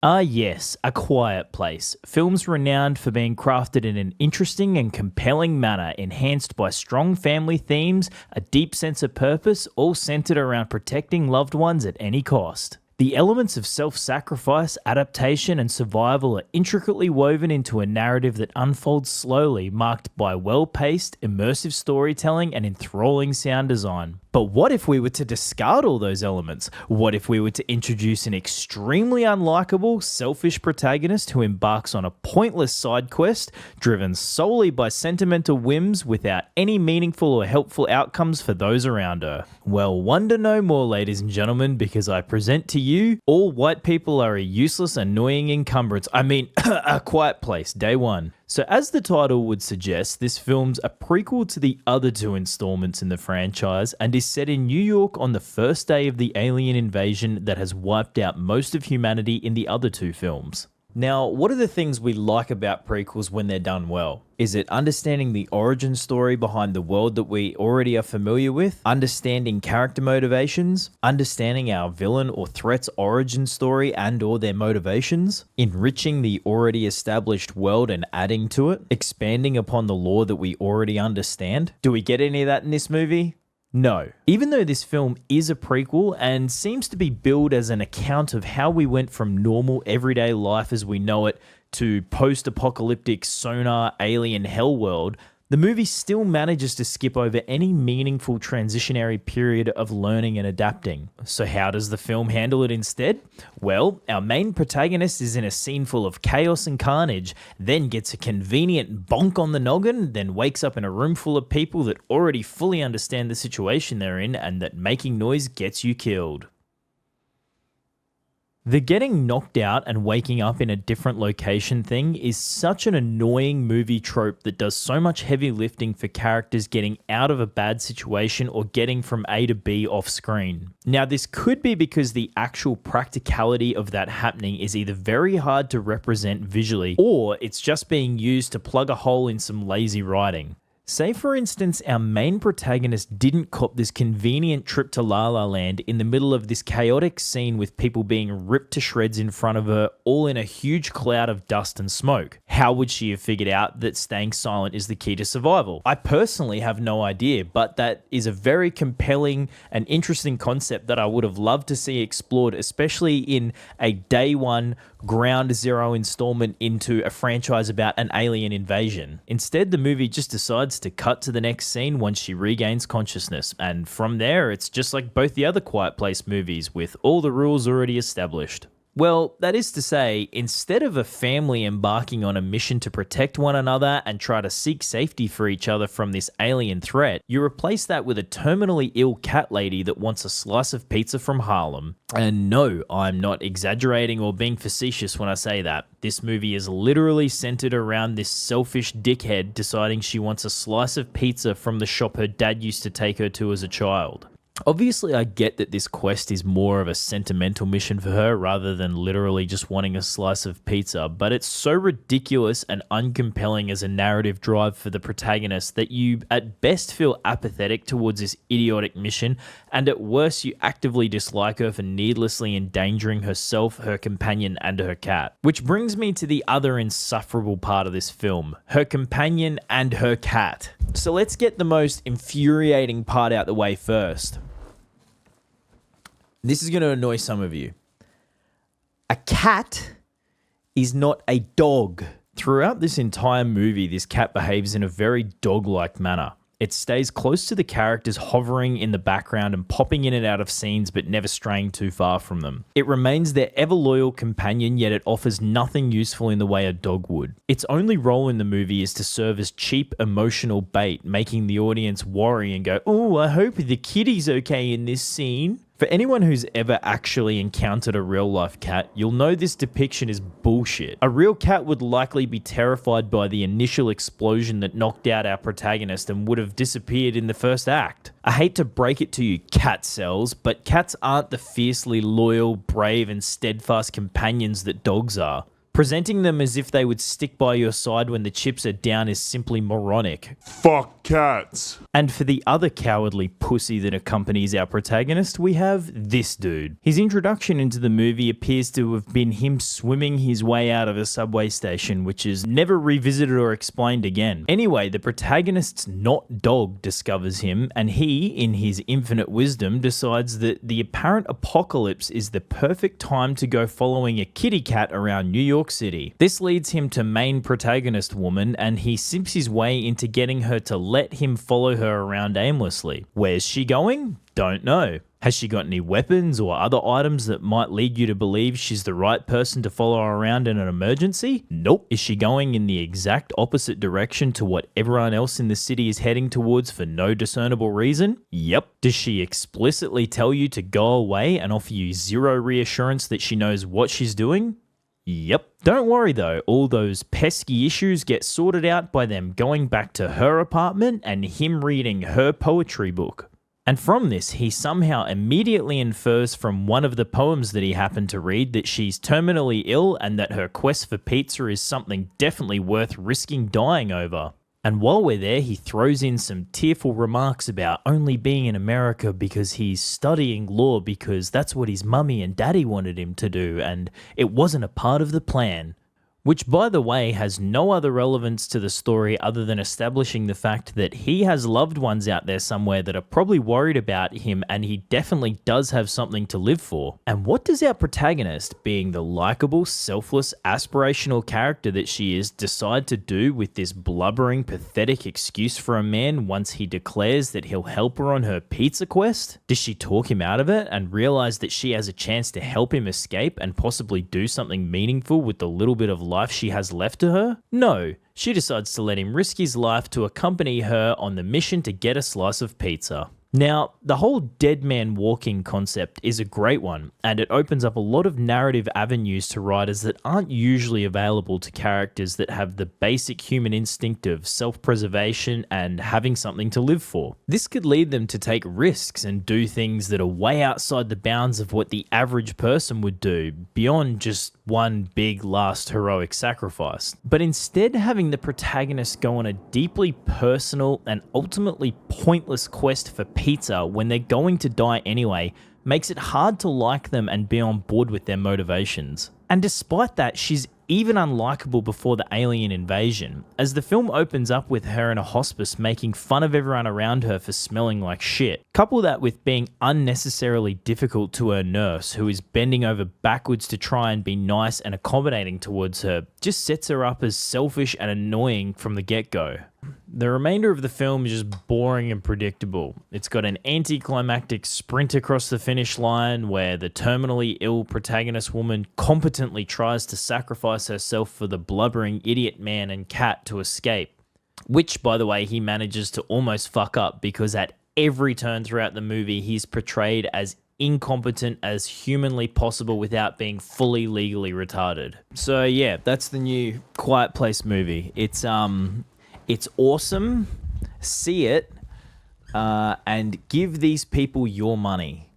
Ah, yes, A Quiet Place. Films renowned for being crafted in an interesting and compelling manner, enhanced by strong family themes, a deep sense of purpose, all centered around protecting loved ones at any cost. The elements of self sacrifice, adaptation, and survival are intricately woven into a narrative that unfolds slowly, marked by well paced, immersive storytelling and enthralling sound design. But what if we were to discard all those elements? What if we were to introduce an extremely unlikable, selfish protagonist who embarks on a pointless side quest driven solely by sentimental whims without any meaningful or helpful outcomes for those around her? Well, wonder no more, ladies and gentlemen, because I present to you All White People Are a Useless, Annoying Encumbrance. A Quiet Place, Day 1. So as the title would suggest, this film's a prequel to the other two installments in the franchise and is set in New York on the first day of the alien invasion that has wiped out most of humanity in the other two films. Now, what are the things we like about prequels when they're done well? Is it understanding the origin story behind the world that we already are familiar with? Understanding character motivations? Understanding our villain or threat's origin story and or their motivations? Enriching the already established world and adding to it? Expanding upon the lore that we already understand? Do we get any of that in this movie? No. Even though this film is a prequel and seems to be billed as an account of how we went from normal everyday life as we know it to post-apocalyptic sonar alien hell world, the movie still manages to skip over any meaningful transitionary period of learning and adapting. So how does the film handle it instead? Well, our main protagonist is in a scene full of chaos and carnage, then gets a convenient bonk on the noggin, then wakes up in a room full of people that already fully understand the situation they're in and that making noise gets you killed. The getting knocked out and waking up in a different location thing is such an annoying movie trope that does so much heavy lifting for characters getting out of a bad situation or getting from A to B off screen. Now, this could be because the actual practicality of that happening is either very hard to represent visually or it's just being used to plug a hole in some lazy writing. Say, for instance, our main protagonist didn't cop this convenient trip to La La Land in the middle of this chaotic scene with people being ripped to shreds in front of her, all in a huge cloud of dust and smoke. How would she have figured out that staying silent is the key to survival? I personally have no idea, but that is a very compelling and interesting concept that I would have loved to see explored, especially in a day one ground zero installment into a franchise about an alien invasion. Instead, the movie just decides to cut to the next scene once she regains consciousness, and from there it's just like both the other Quiet Place movies with all the rules already established. Well, that is to say, instead of a family embarking on a mission to protect one another and try to seek safety for each other from this alien threat, you replace that with a terminally ill cat lady that wants a slice of pizza from Harlem. And no, I'm not exaggerating or being facetious when I say that. This movie is literally centered around this selfish dickhead deciding she wants a slice of pizza from the shop her dad used to take her to as a child. Obviously, I get that this quest is more of a sentimental mission for her rather than literally just wanting a slice of pizza, but it's so ridiculous and uncompelling as a narrative drive for the protagonist that you at best feel apathetic towards this idiotic mission, and at worst you actively dislike her for needlessly endangering herself, her companion, and her cat. Which brings me to the other insufferable part of this film, her companion and her cat. So let's get the most infuriating part out the way first. This is going to annoy some of you. A cat is not a dog. Throughout this entire movie, this cat behaves in a very dog-like manner. It stays close to the characters, hovering in the background and popping in and out of scenes but never straying too far from them. It remains their ever-loyal companion, yet it offers nothing useful in the way a dog would. Its only role in the movie is to serve as cheap emotional bait, making the audience worry and go, "Oh, I hope the kitty's okay in this scene." For anyone who's ever actually encountered a real-life cat, you'll know this depiction is bullshit. A real cat would likely be terrified by the initial explosion that knocked out our protagonist and would have disappeared in the first act. I hate to break it to you, cat cells, but cats aren't the fiercely loyal, brave, and steadfast companions that dogs are. Presenting them as if they would stick by your side when the chips are down is simply moronic. Fuck cats. And for the other cowardly pussy that accompanies our protagonist, we have this dude. His introduction into the movie appears to have been him swimming his way out of a subway station, which is never revisited or explained again. Anyway, the protagonist's not dog discovers him, and he, in his infinite wisdom, decides that the apparent apocalypse is the perfect time to go following a kitty cat around New York City. This leads him to main protagonist woman, and he simps his way into getting her to let him follow her around aimlessly. Where's she going? Don't know. Has she got any weapons or other items that might lead you to believe she's the right person to follow around in an emergency? Nope. Is she going in the exact opposite direction to what everyone else in the city is heading towards for no discernible reason? Yep. Does she explicitly tell you to go away and offer you zero reassurance that she knows what she's doing? Yep. Don't worry though, all those pesky issues get sorted out by them going back to her apartment and him reading her poetry book. And from this, he somehow immediately infers from one of the poems that he happened to read that she's terminally ill and that her quest for pizza is something definitely worth risking dying over. And while we're there, he throws in some tearful remarks about only being in America because he's studying law because that's what his mummy and daddy wanted him to do, and it wasn't a part of the plan. Which, by the way, has no other relevance to the story other than establishing the fact that he has loved ones out there somewhere that are probably worried about him, and he definitely does have something to live for. And what does our protagonist, being the likable, selfless, aspirational character that she is, decide to do with this blubbering, pathetic excuse for a man once he declares that he'll help her on her pizza quest? Does she talk him out of it and realize that she has a chance to help him escape and possibly do something meaningful with the little bit of life she has left to her? No, she decides to let him risk his life to accompany her on the mission to get a slice of pizza. Now, the whole dead man walking concept is a great one, and it opens up a lot of narrative avenues to writers that aren't usually available to characters that have the basic human instinct of self-preservation and having something to live for. This could lead them to take risks and do things that are way outside the bounds of what the average person would do, beyond just one big last heroic sacrifice. But instead, having the protagonist go on a deeply personal and ultimately pointless quest for pizza when they're going to die anyway makes it hard to like them and be on board with their motivations. And despite that, she's even unlikable before the alien invasion, as the film opens up with her in a hospice making fun of everyone around her for smelling like shit. Couple that with being unnecessarily difficult to her nurse, who is bending over backwards to try and be nice and accommodating towards her, just sets her up as selfish and annoying from the get-go. The remainder of the film is just boring and predictable. It's got an anticlimactic sprint across the finish line where the terminally ill protagonist woman competently tries to sacrifice herself for the blubbering idiot man and cat to escape. Which, by the way, he manages to almost fuck up because at every turn throughout the movie, he's portrayed as incompetent as humanly possible without being fully legally retarded. So yeah, that's the new Quiet Place movie. It's awesome. See it, and give these people your money.